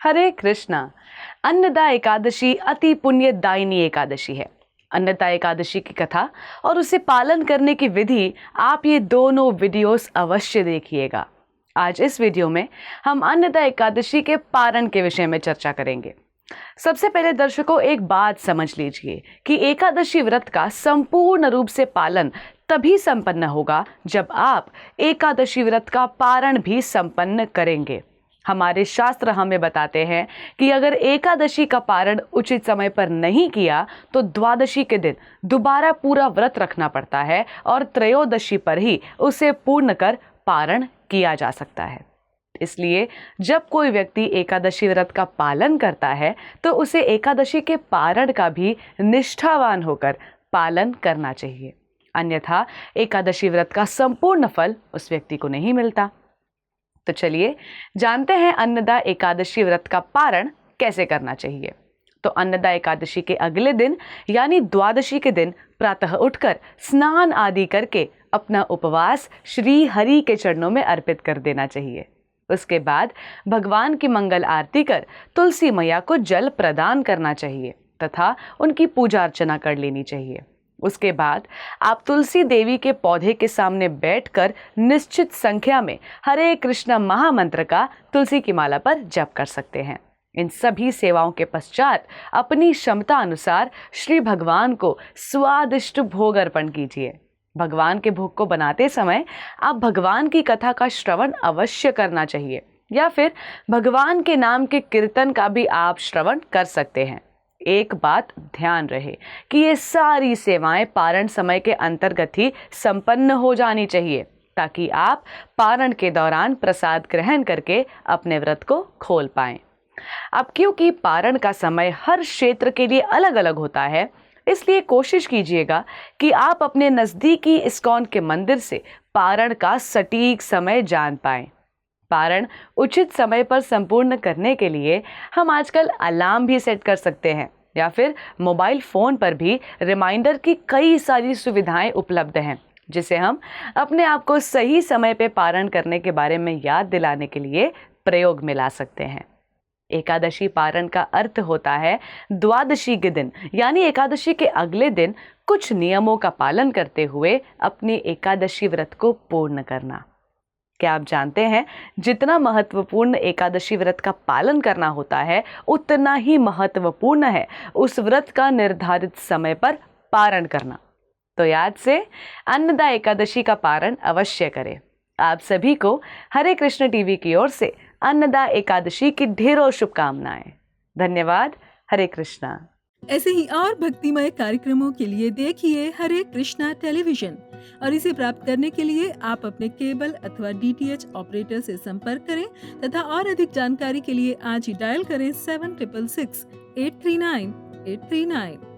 हरे कृष्णा। अन्नदा एकादशी अति पुण्यदायिनी एकादशी है। अन्नदा एकादशी की कथा और उसे पालन करने की विधि आप ये दोनों वीडियोस अवश्य देखिएगा। आज इस वीडियो में हम अन्नदा एकादशी के पारण के विषय में चर्चा करेंगे। सबसे पहले दर्शकों एक बात समझ लीजिए कि एकादशी व्रत का संपूर्ण रूप से पालन तभी संपन्न होगा जब आप एकादशी व्रत का पारण भी संपन्न करेंगे। हमारे शास्त्र हमें बताते हैं कि अगर एकादशी का पारण उचित समय पर नहीं किया तो द्वादशी के दिन दोबारा पूरा व्रत रखना पड़ता है और त्रयोदशी पर ही उसे पूर्ण कर पारण किया जा सकता है। इसलिए जब कोई व्यक्ति एकादशी व्रत का पालन करता है तो उसे एकादशी के पारण का भी निष्ठावान होकर पालन करना चाहिए, अन्यथा एकादशी व्रत का संपूर्ण फल उस व्यक्ति को नहीं मिलता। तो चलिए जानते हैं अन्नदा एकादशी व्रत का पारण कैसे करना चाहिए। तो अन्नदा एकादशी के अगले दिन यानी द्वादशी के दिन प्रातः उठकर स्नान आदि करके अपना उपवास श्री हरि के चरणों में अर्पित कर देना चाहिए। उसके बाद भगवान की मंगल आरती कर तुलसी मैया को जल प्रदान करना चाहिए तथा उनकी पूजा अर्चना कर लेनी चाहिए। उसके बाद आप तुलसी देवी के पौधे के सामने बैठकर निश्चित संख्या में हरे कृष्ण महामंत्र का तुलसी की माला पर जप कर सकते हैं। इन सभी सेवाओं के पश्चात अपनी क्षमता अनुसार श्री भगवान को स्वादिष्ट भोग अर्पण कीजिए। भगवान के भोग को बनाते समय आप भगवान की कथा का श्रवण अवश्य करना चाहिए या फिर भगवान के नाम के कीर्तन का भी आप श्रवण कर सकते हैं। एक बात ध्यान रहे कि ये सारी सेवाएं पारण समय के अंतर्गत ही संपन्न हो जानी चाहिए ताकि आप पारण के दौरान प्रसाद ग्रहण करके अपने व्रत को खोल पाएं। अब क्योंकि पारण का समय हर क्षेत्र के लिए अलग अलग होता है, इसलिए कोशिश कीजिएगा कि आप अपने नज़दीकी इस्कॉन के मंदिर से पारण का सटीक समय जान पाएं। पारण उचित समय पर संपूर्ण करने के लिए हम आजकल अलार्म भी सेट कर सकते हैं या फिर मोबाइल फ़ोन पर भी रिमाइंडर की कई सारी सुविधाएं उपलब्ध हैं जिसे हम अपने आप को सही समय पे पारण करने के बारे में याद दिलाने के लिए प्रयोग में ला सकते हैं। एकादशी पारण का अर्थ होता है द्वादशी के दिन यानी एकादशी के अगले दिन कुछ नियमों का पालन करते हुए अपनी एकादशी व्रत को पूर्ण करना। क्या आप जानते हैं जितना महत्वपूर्ण एकादशी व्रत का पालन करना होता है उतना ही महत्वपूर्ण है उस व्रत का निर्धारित समय पर पारण करना। तो याद से अन्नदा एकादशी का पारण अवश्य करें। आप सभी को हरे कृष्ण टीवी की ओर से अन्नदा एकादशी की ढेरों शुभकामनाएं। धन्यवाद। हरे कृष्णा। ऐसे ही और भक्तिमय कार्यक्रमों के लिए देखिए हरे कृष्णा टेलीविजन और इसे प्राप्त करने के लिए आप अपने केबल अथवा DTH ऑपरेटर से संपर्क करें तथा और अधिक जानकारी के लिए आज ही डायल करें 7666 839 839।